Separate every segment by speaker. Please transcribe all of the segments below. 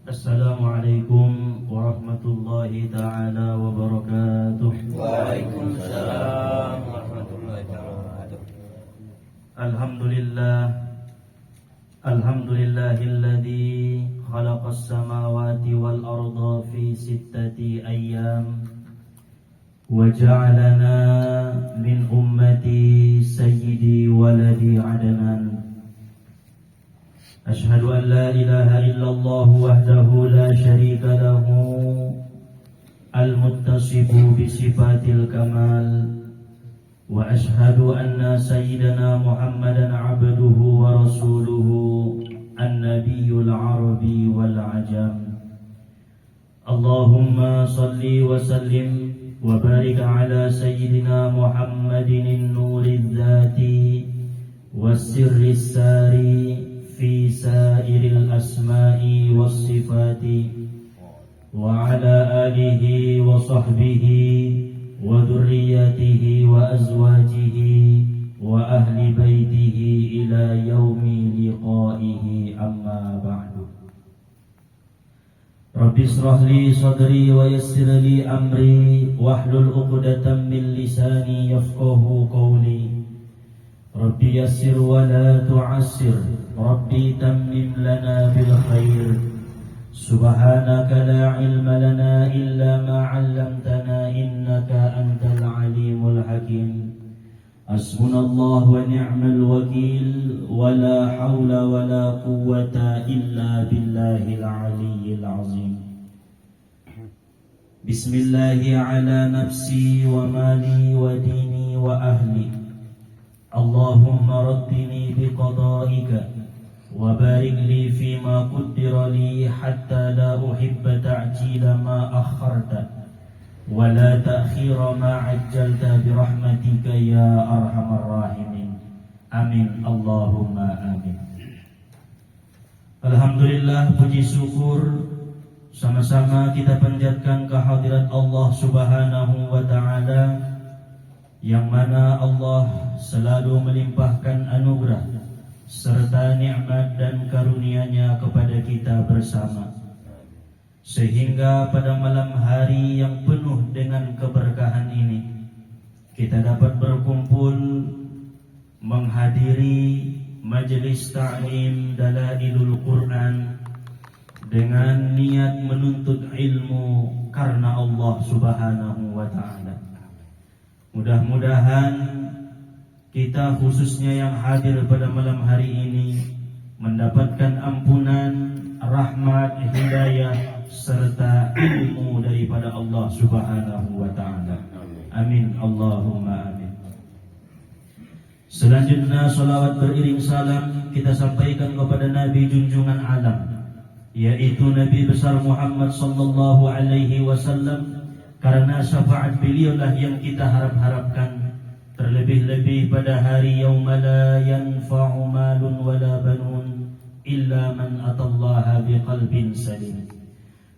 Speaker 1: Assalamualaikum warahmatullahi ta'ala wabarakatuh.
Speaker 2: Waalaikumsalam warahmatullahi wabarakatuh.
Speaker 1: Alhamdulillahilladzi khalaqas samawati wal arda fi sittati ayyam wa ja'alana min ummati sayyidi waladi adnan. أشهد أن لا إله إلا الله وحده لا شريك له المتصف بصفات الكمال وأشهد أن سيدنا محمدا عبده ورسوله النبي العربي والعجم. اللهم صل وسلم وبارك على سيدنا محمد النور الذاتي والسر الساري في سائر الأسماء والصفات وعلى آله وصحبه وذريته وأزواجه وأهل بيته إلى يوم لقائه أما بعد. رب اشرح لي صدري ويسر لي أمري واحلل عقدة من لساني يفقه قولي. ربي يسر ولا تعسر ربي تمم لنا بالخير. سبحانك لا علم لنا إلا ما علمتنا إنك أنت العليم الحكيم. حسبنا الله ونعم الوكيل ولا حول ولا قوة إلا بالله العلي العظيم. بسم الله على نفسي ومالي وديني وأهلي. اللهم ردني بقضائك وبارك لي فيما قدر لي حتى لا أحب تعجيل ما أخرت ولا تأخير ما عجلت برحمتك يا أرحم الراحمين. Amin Allahumma amin. Alhamdulillah, puji syukur sama-sama kita panjatkan kehadirat Allah Subhanahu wa ta'ala, yang mana Allah selalu melimpahkan anugerah serta nikmat dan karunia-Nya kepada kita bersama, sehingga pada malam hari yang penuh dengan keberkahan ini kita dapat berkumpul menghadiri majelis ta'lim Dalailul Quran dengan niat menuntut ilmu karena Allah Subhanahu wa ta'ala. Mudah-mudahan kita khususnya yang hadir pada malam hari ini mendapatkan ampunan, rahmat, hidayah serta ilmu daripada Allah Subhanahu wa ta'ala. Amin Allahumma amin. Selanjutnya salawat beriring salam kita sampaikan kepada Nabi junjungan alam, yaitu Nabi besar Muhammad sallallahu alaihi wasallam, karena syafaat beliaulah yang kita harap-harapkan, terlebih-lebih pada hari yauma la yanfa'u malun wala banun illa man atallaha biqalbin salim.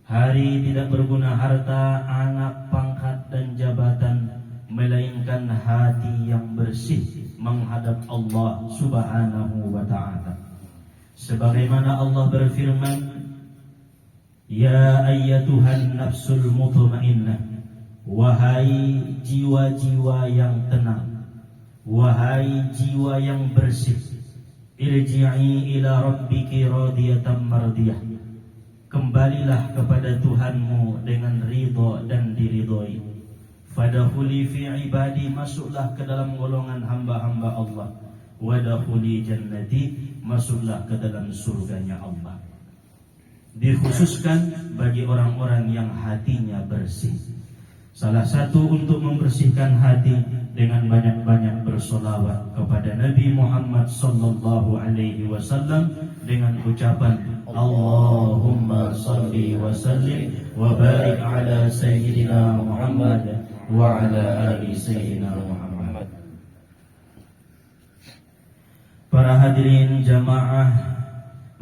Speaker 1: Hari tidak berguna harta, anak, pangkat dan jabatan, melainkan hati yang bersih menghadap Allah Subhanahu wa ta'ala. Sebagaimana Allah berfirman, ya ayyatuhan nafsul mutmainnah, wahai jiwa-jiwa yang tenang, wahai jiwa yang bersih, irji'i ila rabbiki radiyatan mardiyah, kembalilah kepada Tuhanmu dengan ridha dan diridhoi. Fadakhuli fi ibadi, masuklah ke dalam golongan hamba-hamba Allah. Wadakhuli jannati, masuklah ke dalam surganya Allah. Dikhususkan bagi orang-orang yang hatinya bersih. Salah satu untuk membersihkan hati dengan banyak-banyak bersolawat kepada Nabi Muhammad sallallahu alaihi wasallam dengan ucapan Allahumma salli wa sallim wa barik ala sayyidina Muhammad wa ala ali sayyidina Muhammad. Para hadirin jamaah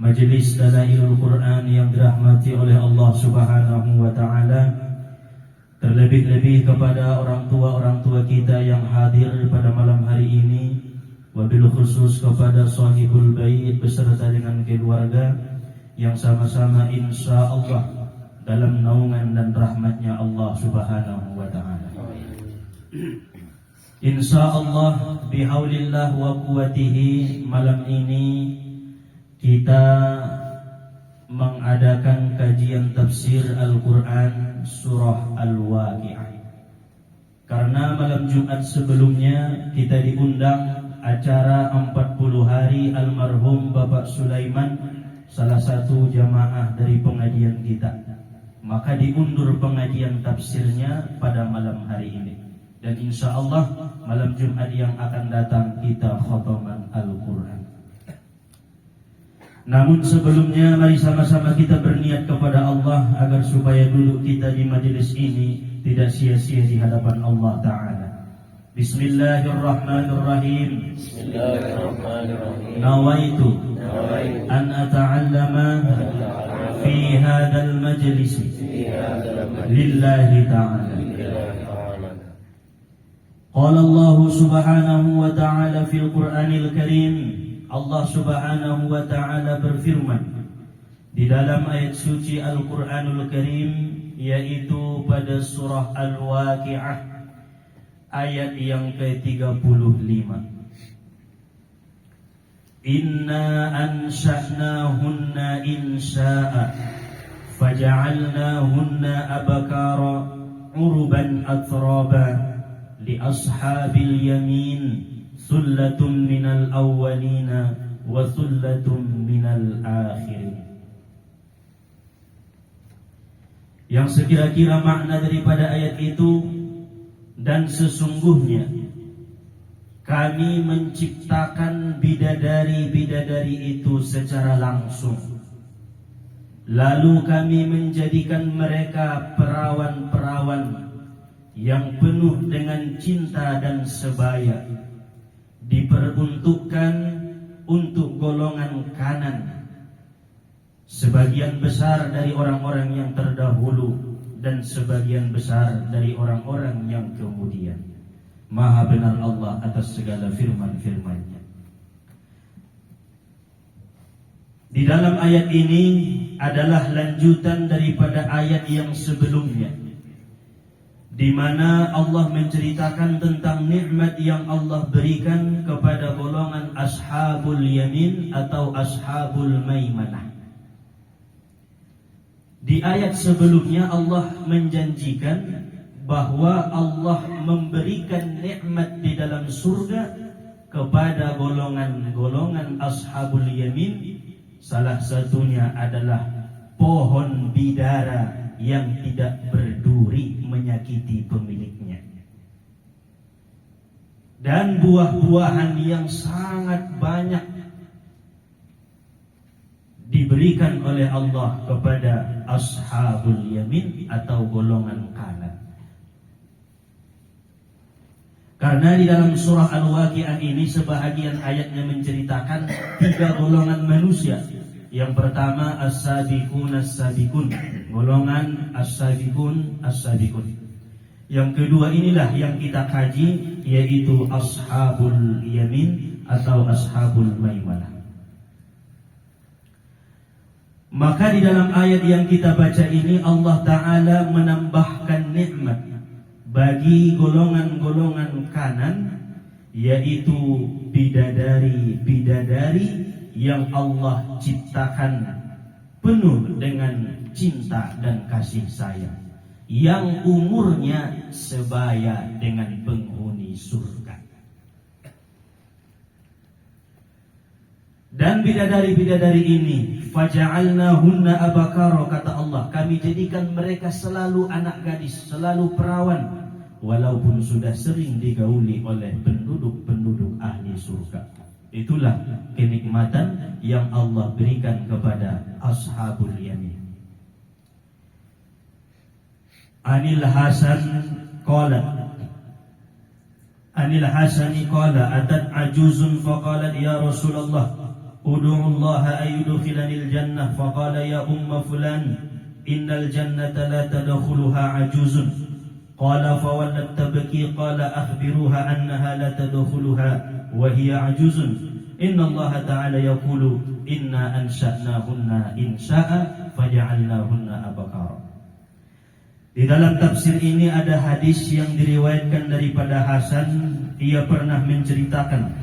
Speaker 1: Majelis Dalailul Quran yang dirahmati oleh Allah Subhanahu wa ta'ala, terlebih-lebih kepada orang tua kita yang hadir pada malam hari ini, wabil khusus kepada sahibul bait beserta dengan keluarga yang sama-sama insya Allah dalam naungan dan rahmatnya Allah Subhanahu wa ta'ala. Insya Allah bihaulillah wa quwwatihi, malam ini kita mengadakan kajian tafsir Al-Quran surah Al-Waqi'ah. Karena malam Jumat sebelumnya kita diundang acara 40 hari almarhum Bapak Sulaiman, salah satu jamaah dari pengajian kita. Maka diundur pengajian tafsirnya pada malam hari ini. Dan insya Allah malam Jumat yang akan datang kita khotoman Al-Quran. Namun sebelumnya mari sama-sama kita berniat kepada Allah agar supaya duduk kita di majelis ini tidak sia-sia di hadapan Allah Ta'ala. Bismillahirrahmanirrahim.
Speaker 2: Bismillahirrahmanirrahim.
Speaker 1: Nawaitu an ata'allama fi hadzal majlis lillahi ta'ala. Qala Allah subhanahu wa ta'ala fil Qur'anil Karim. Allah subhanahu wa ta'ala berfirman di dalam ayat suci Al-Quranul Karim, yaitu pada surah Al-Waqi'ah ayat yang ke-35. Inna ansha'nahunna insha'a faja'alnahunna abakara urban atraba li ashabil yamin sullatun minal awwalina wa sullatun minal akhirin. Yang sekira-kira makna daripada ayat itu, dan sesungguhnya kami menciptakan bidadari-bidadari itu secara langsung, lalu kami menjadikan mereka perawan-perawan yang penuh dengan cinta dan sebaya, diperuntukkan untuk golongan kanan, sebagian besar dari orang-orang yang terdahulu dan sebagian besar dari orang-orang yang kemudian. Maha benar Allah atas segala firman-firman-Nya. Di dalam ayat ini adalah lanjutan daripada ayat yang sebelumnya, di mana Allah menceritakan tentang nikmat yang Allah berikan kepada golongan ashabul yamin atau ashabul maimanah. Di ayat sebelumnya Allah menjanjikan bahwa Allah memberikan nikmat di dalam surga kepada golongan-golongan ashabul yamin. Salah satunya adalah pohon bidara yang tidak berduri menyakiti pemiliknya, dan buah-buahan yang sangat banyak diberikan oleh Allah kepada ashabul yamin atau golongan kanan. Karena di dalam surah Al-Waqi'ah ini sebahagian ayatnya menceritakan 3 golongan manusia. Yang pertama as-sabiqun as-sabiqun, golongan as-sabiqun as-sabiqun. Yang kedua inilah yang kita kaji, yaitu ashabul yamin atau ashabul maimanah. Maka di dalam ayat yang kita baca ini Allah Ta'ala menambahkan nikmat bagi golongan-golongan kanan, yaitu bidadari-bidadari yang Allah ciptakan penuh dengan cinta dan kasih sayang, yang umurnya sebaya dengan penghuni surga. Dan bidadari-bidadari ini faja'alnahunna abakara, kata Allah, kami jadikan mereka selalu anak gadis, selalu perawan, walaupun sudah sering digauli oleh penduduk-penduduk ahli surga. Itulah kenikmatan yang Allah berikan kepada ashabul yamin. Anil Hasani qala atat ajuzun faqalat ya Rasulullah ud'u Allah ayyudkhilani al-jannah faqala ya umma fulan innal jannata la tadkhuluha ajuzun qala fawallat tabki qala akhbiruha annaha la tadkhuluha wa hiya ajuzun inna Allah ta'ala yaqulu inna ansha'nahunna insya'a faja'alnahunna abakara. Di dalam tafsir ini ada hadis yang diriwayatkan daripada Hasan. Ia pernah menceritakan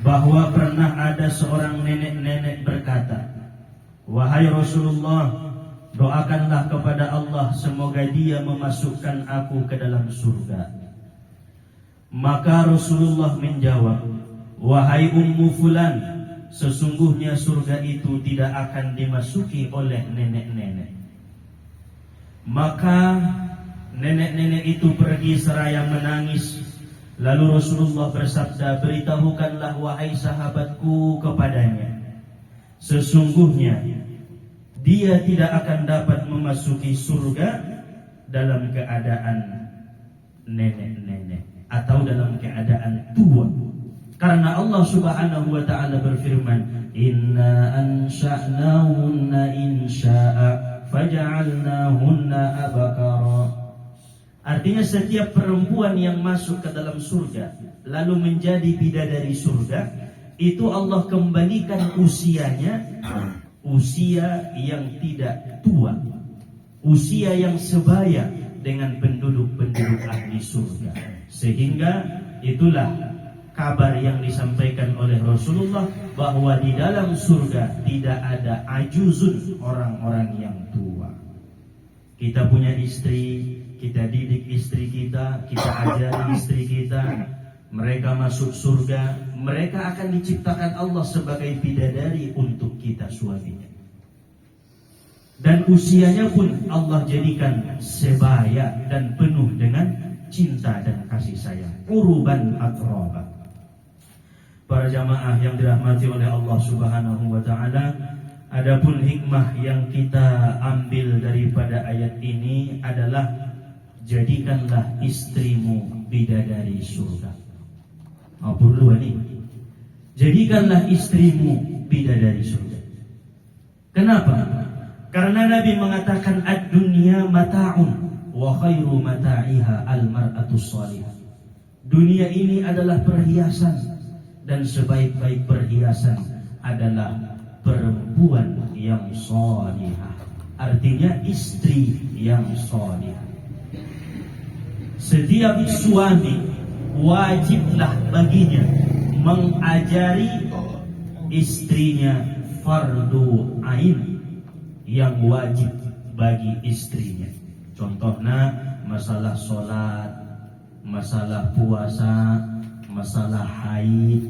Speaker 1: bahwa pernah ada seorang nenek-nenek berkata, "Wahai Rasulullah, doakanlah kepada Allah semoga dia memasukkan aku ke dalam surga." Maka Rasulullah menjawab, "Wahai Ummu Fulan, sesungguhnya surga itu tidak akan dimasuki oleh nenek-nenek." Maka nenek-nenek itu pergi seraya menangis. Lalu Rasulullah bersabda, "Beritahukanlah wahai sahabatku kepadanya, sesungguhnya dia tidak akan dapat memasuki surga dalam keadaan nenek-nenek atau dalam keadaan tua." Karena Allah Subhanahu wa taala berfirman, "Inna ansha'nahunna insya'a faja'alnahunna abakara." Artinya setiap perempuan yang masuk ke dalam surga lalu menjadi bidadari surga, itu Allah kembalikan usianya usia yang tidak tua, usia yang sebaya dengan penduduk-penduduk ahli surga. Sehingga itulah kabar yang disampaikan oleh Rasulullah bahwa di dalam surga tidak ada ajuzun, orang-orang yang tua. Kita punya istri, kita didik istri kita, kita ajari istri kita, mereka masuk surga, mereka akan diciptakan Allah sebagai bidadari untuk kita suaminya. Dan usianya pun Allah jadikan sebaya dan penuh dengan cinta dan kasih sayang. Uruban atroba. Para jamaah yang dirahmati oleh Allah Subhanahu wa taala, adapun hikmah yang kita ambil daripada ayat ini adalah jadikanlah istrimu bidadari surga. Apa dulu ini? Jadikanlah istrimu bidadari surga. Kenapa? Karena Nabi mengatakan ad-dunya mata'un wa khairu mata'iha al-mar'atu shalihah. Dunia ini adalah perhiasan dan sebaik-baik perhiasan adalah perempuan yang shalihah. Artinya istri yang shalihah. Setiap suami wajiblah baginya mengajari istrinya fardu ain yang wajib bagi istrinya. Contohnya masalah sholat, masalah puasa, masalah haid,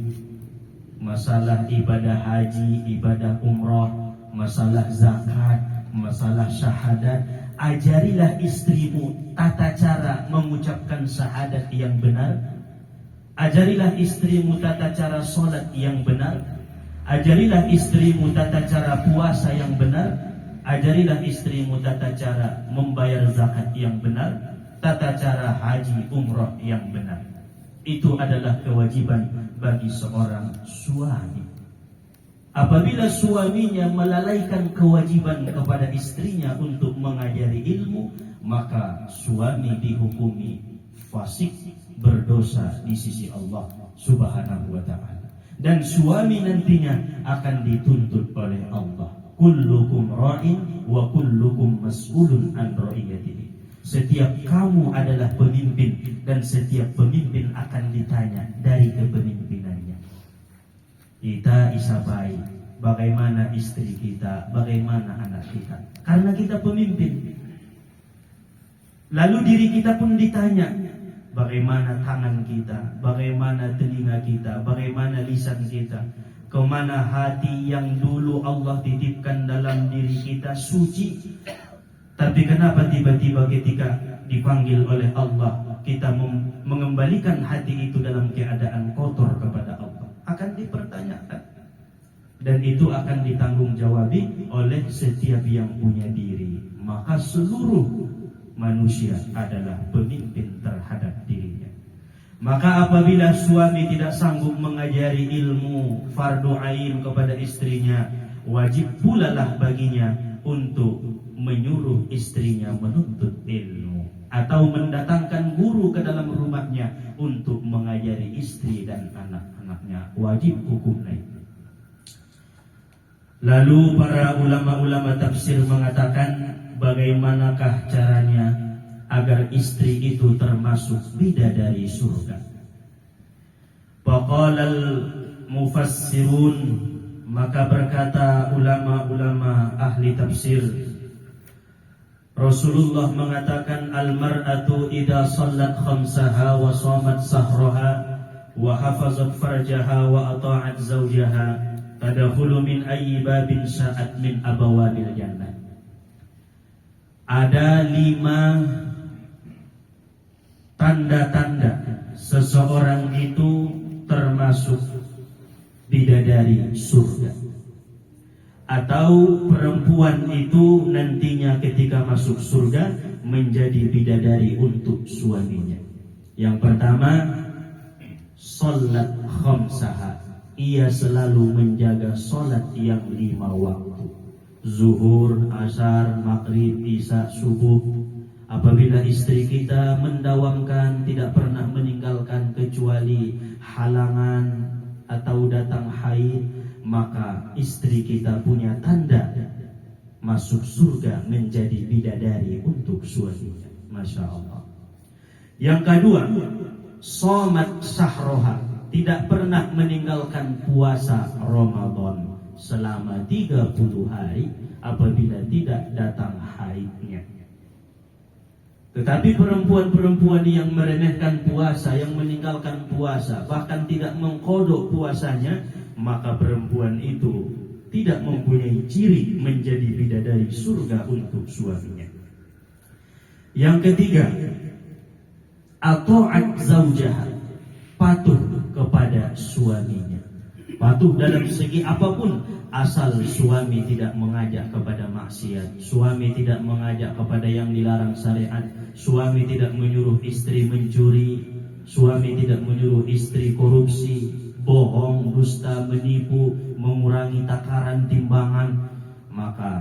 Speaker 1: masalah ibadah haji, ibadah umrah, masalah zakat, masalah syahadat. Ajarilah istrimu tata cara mengucapkan syahadat yang benar. Ajarilah istrimu tata cara sholat yang benar. Ajarilah istrimu tata cara puasa yang benar. Ajarilah istrimu tata cara membayar zakat yang benar. Tata cara haji umrah yang benar. Itu adalah kewajiban bagi seorang suami. Apabila suaminya melalaikan kewajiban kepada istrinya untuk mengajari ilmu, maka suami dihukumi fasik, berdosa di sisi Allah Subhanahu wa taala. Dan suami nantinya akan dituntut oleh Allah. Kullukum ra'in wa kullukum mas'ulun an ra'iyatihi. Setiap kamu adalah pemimpin dan setiap pemimpin akan ditanya dari kepemimpinannya. Kita isabai bagaimana istri kita, bagaimana anak kita. Karena kita pemimpin. Lalu diri kita pun ditanya, bagaimana tangan kita, bagaimana telinga kita, bagaimana lisan kita, kemana hati yang dulu Allah titipkan dalam diri kita suci. Tapi kenapa tiba-tiba ketika dipanggil oleh Allah, kita mengembalikan hati itu dalam keadaan kotor kepada Allah? Akan dipertanyakan. Dan itu akan ditanggung-jawabi oleh setiap yang punya diri. Maka seluruh manusia adalah pemimpin terhadap dirinya. Maka apabila suami tidak sanggup mengajari ilmu fardu ain kepada istrinya, wajib pula lah baginya untuk menyuruh istrinya menuntut ilmu atau mendatangkan guru ke dalam rumahnya untuk mengajari istri dan anak-anaknya. Wajib hukumnya. Lalu para ulama-ulama tafsir mengatakan, bagaimanakah caranya agar istri itu termasuk bidadari surga? Faqalal mufassirun, maka berkata ulama-ulama ahli tafsir, Rasulullah mengatakan, al-mar'atu idza shallat khamsaha wa shamat sahraha wa hafazat farjaha wa ata'at zawjaha tadkhulu min ayyi babin sya'at min abwabil jannah. Ada 5 tanda-tanda seseorang itu termasuk bidadari surga, atau perempuan itu nantinya ketika masuk surga menjadi bidadari untuk suaminya. Yang pertama, sholat khamsaha, ia selalu menjaga sholat yang 5 waktu, zuhur, asar, maghrib, isya, subuh. Apabila istri kita mendawamkan, tidak pernah meninggalkan kecuali halangan atau datang haid, maka istri kita punya tanda masuk surga menjadi bidadari untuk suaminya. Masya Allah. Yang kedua, shomat sahroha, tidak pernah meninggalkan puasa Ramadan selama 30 hari apabila tidak datang haidnya. Tetapi perempuan-perempuan yang meremehkan puasa, yang meninggalkan puasa, bahkan tidak mengkodok puasanya, maka perempuan itu tidak mempunyai ciri menjadi bidadari surga untuk suaminya. Yang ketiga, ata'at zawjaha, patuh kepada suaminya. Patuh dalam segi apapun, asal suami tidak mengajak kepada maksiat, suami tidak mengajak kepada yang dilarang syariat, suami tidak menyuruh istri mencuri, suami tidak menyuruh istri korupsi, bohong, dusta, menipu, mengurangi takaran timbangan, maka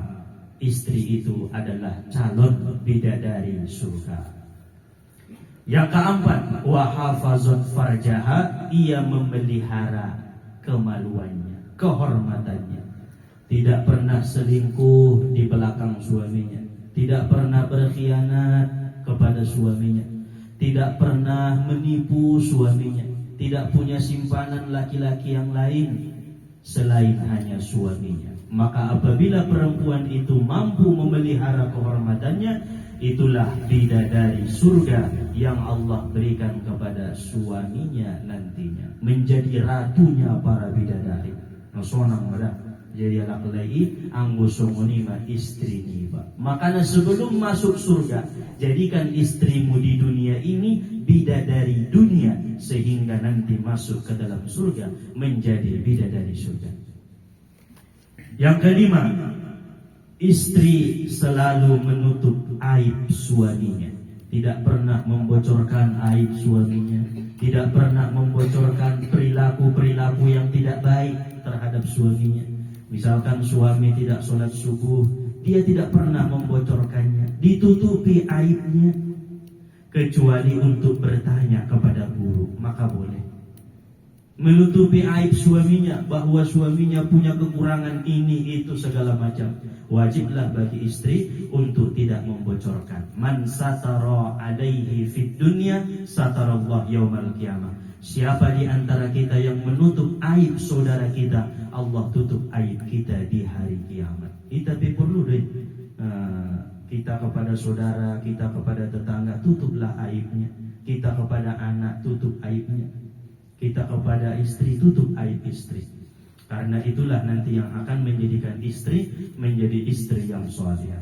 Speaker 1: istri itu adalah calon bidadari surga. Yang keempat, wa hafazat farjaha, ia memelihara kemaluannya, kehormatannya. Tidak pernah selingkuh di belakang suaminya, tidak pernah berkhianat kepada suaminya, tidak pernah menipu suaminya, tidak punya simpanan laki-laki yang lain selain hanya suaminya. Maka apabila perempuan itu mampu memelihara kehormatannya, itulah bidadari surga yang Allah berikan kepada suaminya nantinya, menjadi ratunya para bidadari. Nasonang madah jadi anak lagi anggusongonima istri niba. Makanya sebelum masuk surga, jadikan istrimu di dunia ini bidadari dunia, sehingga nanti masuk ke dalam surga menjadi bidadari surga. Yang kelima, istri selalu menutup aib suaminya, tidak pernah membocorkan aib suaminya, tidak pernah membocorkan perilaku-perilaku yang tidak baik terhadap suaminya. Misalkan suami tidak sholat subuh, dia tidak pernah membocorkannya, ditutupi aibnya, kecuali untuk bertanya kepada guru, maka boleh. Menutupi aib suaminya, bahwa suaminya punya kekurangan ini itu segala macam, wajiblah bagi istri untuk tidak membocorkan. Man satara alaihi fid dunya satarallah yaumal qiyamah. Siapa di antara kita yang menutup aib saudara kita, Allah tutup aib kita di hari kiamat. Tapi perlu deh, kita kepada saudara, kita kepada tetangga, tutuplah aibnya. Kita kepada anak, tutup aibnya. Kita kepada istri, tutup aib istri. Karena itulah nanti yang akan menjadikan istri menjadi istri yang salihah.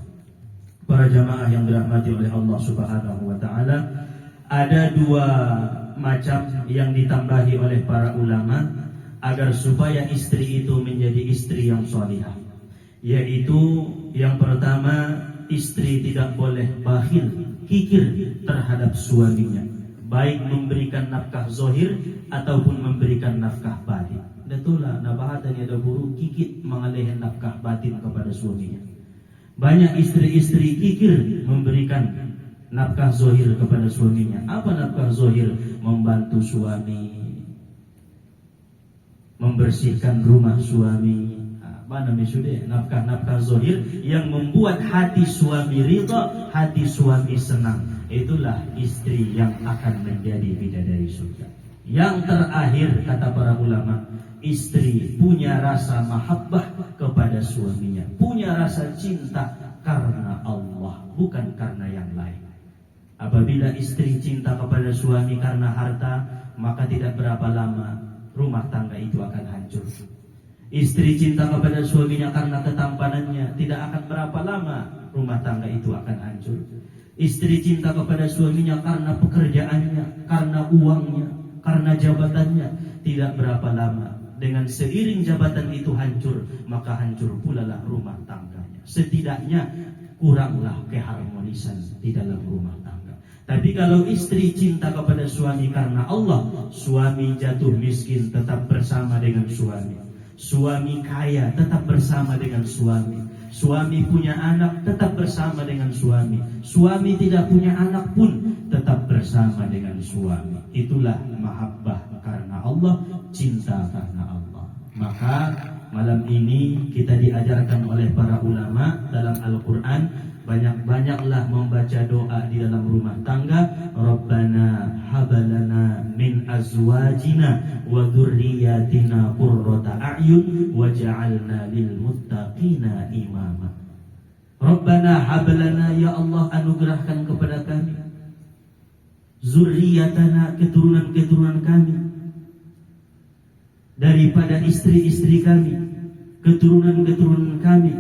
Speaker 1: Para jamaah yang dirahmati oleh Allah Subhanahu wa taala, ada 2 macam yang ditambahi oleh para ulama agar supaya istri itu menjadi istri yang salihah. Yaitu yang pertama, istri tidak boleh bakhil, kikir terhadap suaminya, baik memberikan nafkah zahir ataupun memberikan nafkah batin. Datulah nabahatnya ada guru kikit mengalihkan nafkah batin kepada suaminya. Banyak istri-istri kikir memberikan nafkah zahir kepada suaminya. Apa nafkah zahir? Membantu suami, membersihkan rumah suami, Mana sudah nafkah-nafkah zahir yang membuat hati suami ridha, hati suami senang. Itulah istri yang akan menjadi bidadari surga. Yang terakhir kata para ulama, istri punya rasa mahabbah kepada suaminya, punya rasa cinta karena Allah, bukan karena yang lain. Apabila istri cinta kepada suami karena harta, maka tidak berapa lama rumah tangga itu akan hancur. Istri cinta kepada suaminya karena ketampanannya, tidak akan berapa lama rumah tangga itu akan hancur. Istri cinta kepada suaminya karena pekerjaannya, karena uangnya, karena jabatannya, tidak berapa lama dengan seiring jabatan itu hancur, maka hancur pula lah rumah tangganya. Setidaknya kuranglah keharmonisan di dalam rumah tangga. Tapi kalau istri cinta kepada suami karena Allah, suami jatuh miskin tetap bersama dengan suami, suami kaya tetap bersama dengan suami, suami punya anak tetap bersama dengan suami, suami tidak punya anak pun tetap bersama dengan suami. Itulah mahabbah karena Allah, cinta karena Allah. Maka malam ini kita diajarkan oleh para ulama dalam Al-Quran, banyak-banyaklah membaca doa di dalam rumah tangga. Rabbana habalana min azwajina wa dzurriyyatina qurrata a'yun waj'alna lil muttaqina imama. Rabbana habalana, ya Allah anugerahkan kepada kami zurriyatana, keturunan-keturunan kami, daripada istri-istri kami, keturunan-keturunan kami.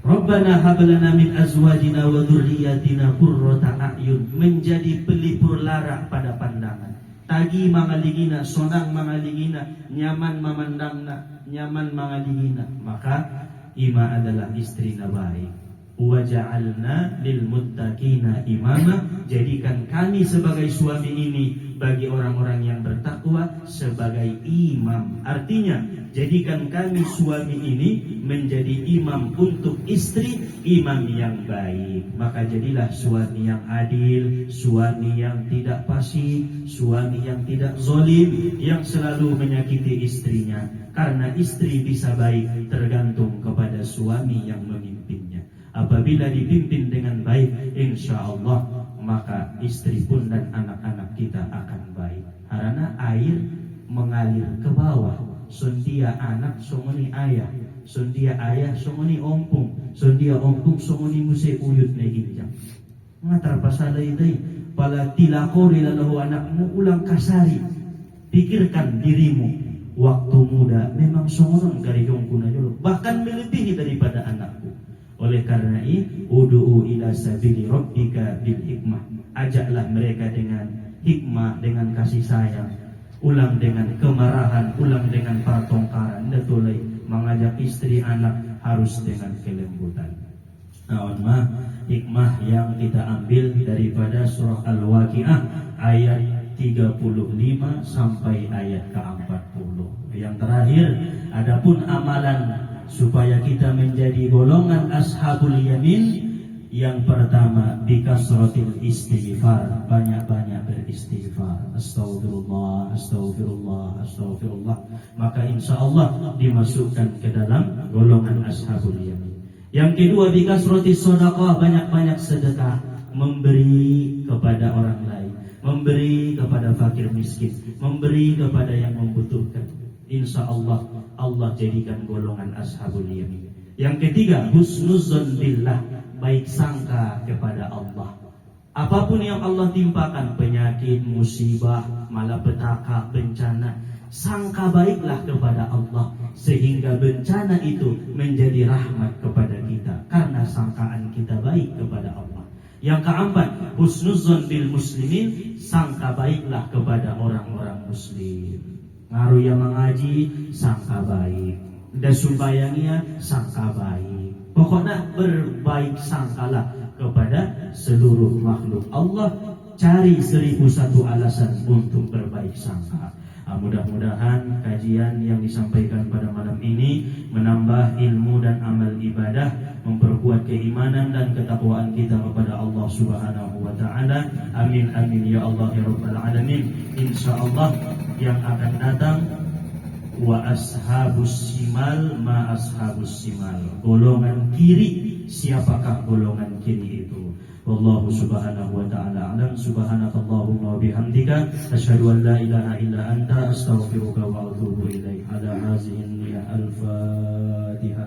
Speaker 1: Rabbana hablana min azwajina wa dzurriyyatina qurrata a'yun, menjadi pelipur lara pada pandangan. Tagi mangaligina, sonang mangaligina, nyaman memandangna, nyaman mangaligina. Maka ima adalah istri nabaik. Wa ja'alna lil muttaqina imama, jadikan kami sebagai suami ini bagi orang-orang yang bertakwa sebagai imam. Artinya jadikan kami suami ini menjadi imam untuk istri, imam yang baik. Maka jadilah suami yang adil, suami yang tidak fasik, suami yang tidak zalim, yang selalu menyakiti istrinya. Karena istri bisa baik tergantung kepada suami yang memimpinnya. Apabila dipimpin dengan baik, insya Allah maka istri pun dan anak-anak kita akan baik. Karena air mengalir ke bawah, sundia anak songoni ayah, sundia ayah songoni ompung, sundia ompung songoni muse uyut neginjang. Ngatar pasal itu pala tilakori lalu anakmu ulang kasari. Pikirkan dirimu, waktu muda memang songonon garigong kunajolo, bahkan melebihi daripada anakku. Oleh karena itu, ud'u ila sabili rabbika bil hikmah. Ajaklah mereka dengan hikmah, dengan kasih sayang. Ulang dengan kemarahan, ulang dengan pertongkaran. Datulai mengajak istri anak harus dengan kelembutan. Nah, hikmah yang kita ambil daripada surah Al-Waqiah ayat 35 sampai ayat ke-40. Yang terakhir, adapun amalan supaya kita menjadi golongan ashabul yamin, yang pertama bikasratil istighfar, banyak-banyak beristighfar, astaghfirullah, astaghfirullah, astaghfirullah, maka insyaallah dimasukkan ke dalam golongan ashabul yamin. Yang kedua bikasratis sedekah, banyak-banyak sedekah, memberi kepada orang lain, memberi kepada fakir miskin, memberi kepada yang membutuhkan. Insya Allah Allah jadikan golongan ashabul yamin. Yang ketiga husnuzon billah, baik sangka kepada Allah. Apapun yang Allah timpakan, penyakit, musibah, malapetaka, bencana, sangka baiklah kepada Allah, sehingga bencana itu menjadi rahmat kepada kita karena sangkaan kita baik kepada Allah. Yang keempat husnuzon bil muslimin, sangka baiklah kepada orang-orang muslim. Ngaruh yang mengaji, sangka baik. Dan sumbayangnya, sangka baik. Pokoknya berbaik sangkalah kepada seluruh makhluk Allah. Cari 1001 alasan untuk berbaik sangka. Mudah-mudahan kajian yang disampaikan pada malam ini menambah ilmu dan amal ibadah, memperkuat keimanan dan ketakwaan kita kepada Allah Subhanahu wa taala. Amin amin ya Allah ya rabbal alamin. Insyaallah yang akan datang Wa ashabus simal ma ashabus simal. Golongan kiri, siapakah golongan kiri itu? Wallahu subhanahu wa ta'ala alam. Subhanakallahumma wa bihamdika asyhadu an la ilaha illa anta astaghfiruka wa atubu ilaik. Ala hazihi niyyah al-Fatihah.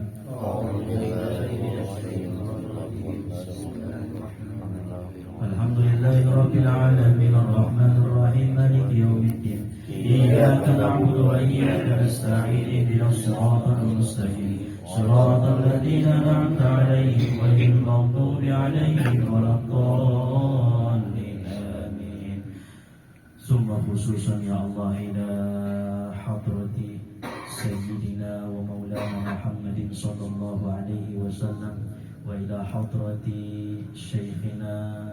Speaker 1: Alhamdulillahi rabbil alamin arrahmanir rahim maliki yaumiddin. Iyyaka na'budu wa iyyaka nasta'in ihdinas siratal mustaqim. Siratal ladzina an'amta 'alaihim ghairil maghdubi 'alaihim waladdallin. Amin. Summa khususan ya Allah ila hadrati sayyidina wa maulana Muhammadin sallallahu alaihi wasallam wa ila hadrati syekhina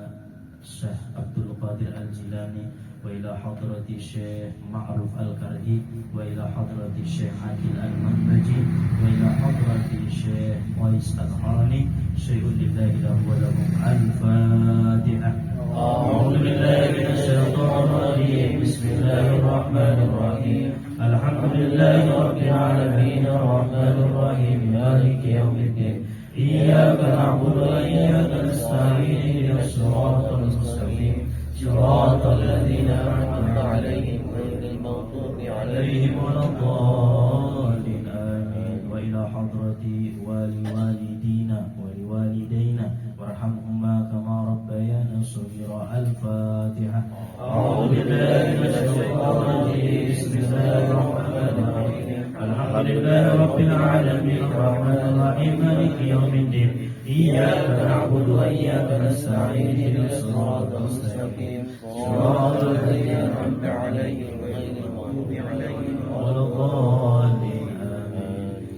Speaker 1: Syekh Abdul Qadir Al-Jilani wa ila hadrati Syekh Ma'ruf Al-Karhi wa ila hadrati Syekh Adil Al-Manbaji wa ila hadrati Syekh Qais Al-Harani syai'un lillahi lahu wa lahum al-Fatihah. A'udzu billahi minasy syaithanir rajim. Bismillahir rahmanir rahim. Alhamdulillahi rabbil alamin arrahmanir rahim maliki yaumiddin. Iyyaka na'budu wa iyyaka nasta'in ihdinas siratal mustaqim. Siratal ladzina an'amta 'alaihim ghairil maghdubi 'alaihim waladdallin. Amin. Wa ila hadrati walidina wa liwalidayna warhamhuma kama rabbayana shaghira. Al-Fatihah. A'udzu billahi minasy syaithanir rajim. Bismillahir rahmanir rahim. Alhamdulillahi rabbil alamin arrahmanir rahim maliki yaumiddin. Iyyaka na'budu wa iyyaka nasta'in ihdinas siratal mustaqim. Siratal ladzina an'amta 'alaihim ghairil maghdubi 'alaihim waladdallin.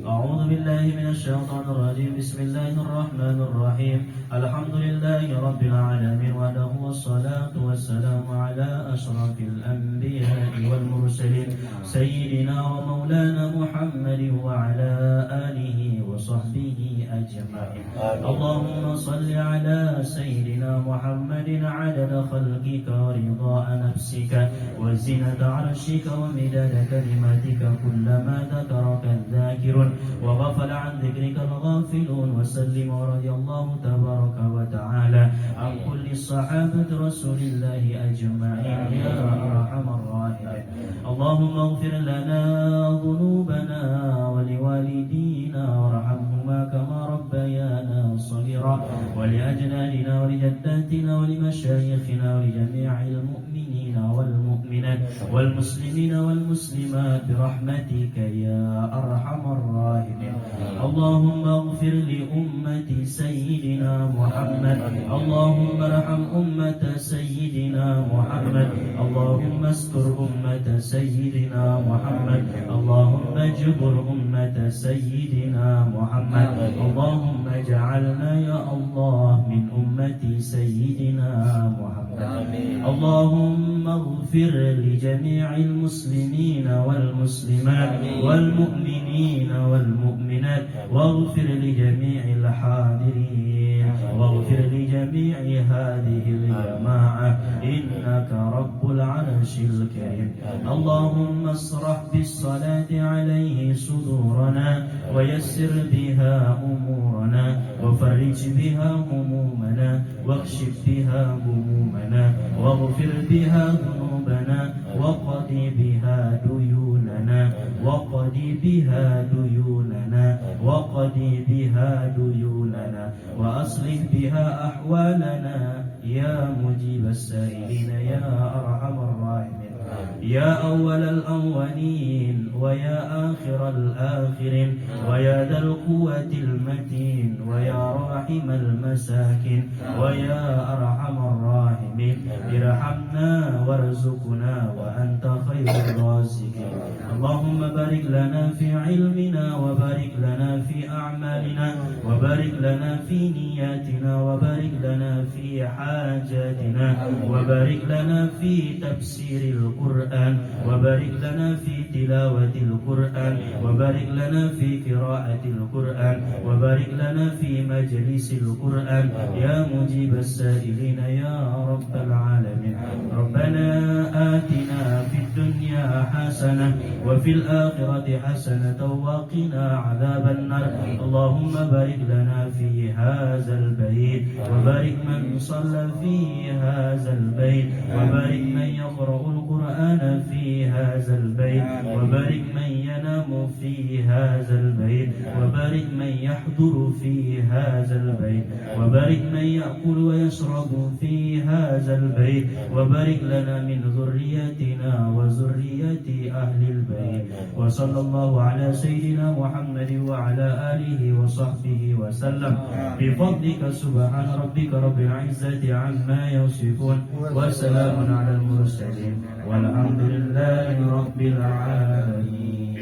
Speaker 1: A'udzu billahi minasy syaithanir rajim. Bismillahir rahmanir rahim. Alhamdulillahi rabbil alamin wa lahu wassalatu wassalamu ala asyrafil anbiya'i wal mursalin sayyidina wa maulana Muhammadin wa ala alihi wa sahbihi ajma'in. Allahumma salli ala sayyidina Muhammadin 'adada khalqika wa ridha nafsika wa zinata 'arshika wa midada kalimatika kullama dhakaraka adh-dhakirun wa ghafala 'an dhikrika al-ghafilun. Wa sallim wa radiyallahu tabaraka wa ta'ala an kulli sahabati rasulillahi ajma'in ya arhamar rahimin. Allahumma ighfir lana dhunubana wa liwalidina warhamhuma kama rabbayana shaghira wa li ajnadina wa li jaddatina wa li mashayikhina wa li jami'il mu'minina wal mu'minat wal muslimina wal muslimat bi rahmatika ya arhamar rahimin. Allahumma ighfir li ummati sayyidina Muhammad. Allahumma arham ummata sayyidina Muhammad. Allahumma astur ummata sayyidina Muhammad. Allahumma jbur ummata sayyidina Muhammad. Allahumma ij'alna ya Allah min ummati sayyidina Muhammad. Allahumma ighfir li jami'il muslimina wal muslimat wal mu'minina wal mu'minat waghfir li jami'il hadirin waghfir li jami'i hadhihi al-jama'ah innaka rabbul 'arshil karim. Allahumma asrah bis salati 'alayhi sudurana wa yassir biha umurana wa farrij biha humumana واكشف بها همومنا واغفر بها ذنوبنا وقضي بها ديوننا وقضي بها ديوننا وقضي بها ديوننا وأصلح بها أحوالنا يا مجيب السائلين يا أرحم الراحمين. يا أول الأولين ويا آخر الآخرين ويا ذا القوة المتين ويا راحم المساكين ويا أرحم الراحمين. ارحمنا وارزقنا وأنت خير الرازقين. اللهم بارك لنا في علمنا وبارك لنا في أعمالنا وبارك لنا في نياتنا وبارك لنا في حاجاتنا وبارك لنا في تفسير القرآن القرآن وبارك لنا في تلاوة القرآن وبارك لنا في قراءة القرآن وبارك لنا في مجلس القرآن يا مجيب السائلين يا رب العالمين. ربنا آتنا في الدنيا حسنة وفي الآخرة حسنة وقنا عذاب النار. اللهم بارك لنا في هذا البيت وبارك من صلى في هذا البيت وبارك من يقرأ القرآن في هذا البيت وبارك من ينام في هذا البيت وبارك من يحضر في هذا البيت وبارك من يأكل ويشرب في هذا البيت وبارك لنا من ذريتنا وذرية أهل البيت. وصلى الله على سيدنا محمد وعلى آله وصحبه وسلم بفضلك سبحان ربك رب العزة عما يصفون وسلام على المرسلين والحمد لله رب العالمين.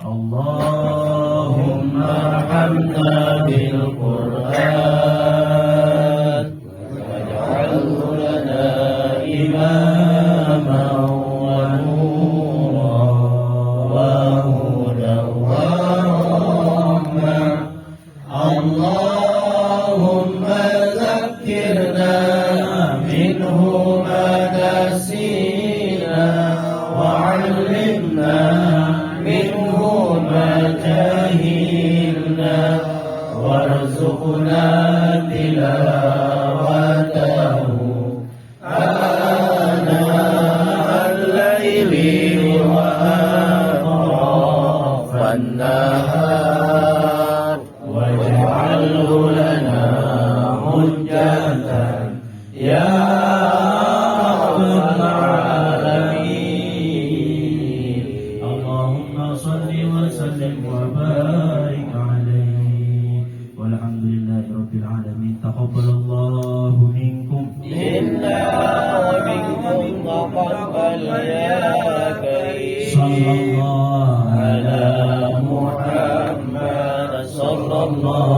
Speaker 1: اللهم ارحمنا بالقرآن واجعله لنا إماما ونورا وهدى ورحمة. اللهم ذكرنا منه ما نسينا وعلمنا منه ما جهلنا وارزقنا تلاوته آناء الليل وأطراف النهار واجعله لنا حجة يا رب العالمين. اللهم صل وسلم وبارك عليه والحمد لله رب العالمين. تقبل الله منكم
Speaker 2: إنا ومنكم تقبل يا كريم.
Speaker 1: صلى الله على
Speaker 2: محمد
Speaker 1: صلى الله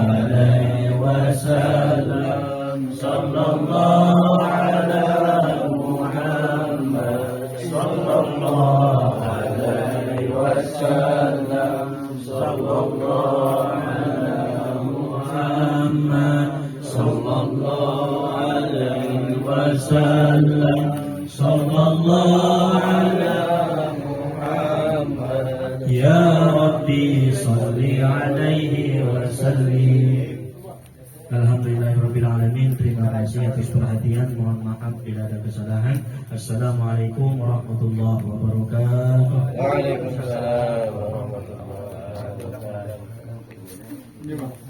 Speaker 1: عليه وسلم صلى الله على محمد صلى الله عليه وسلم صلى الله على محمد صلى الله عليه وسلم صلى الله على محمد. يا ربي صل عليه وسلم. Alhamdulillahirrabbilalamin. Terima kasih atas perhatian. Mohon maaf bila ada kesalahan. Assalamualaikum warahmatullahi wabarakatuh.
Speaker 2: Waalaikumsalam warahmatullahi wabarakatuh.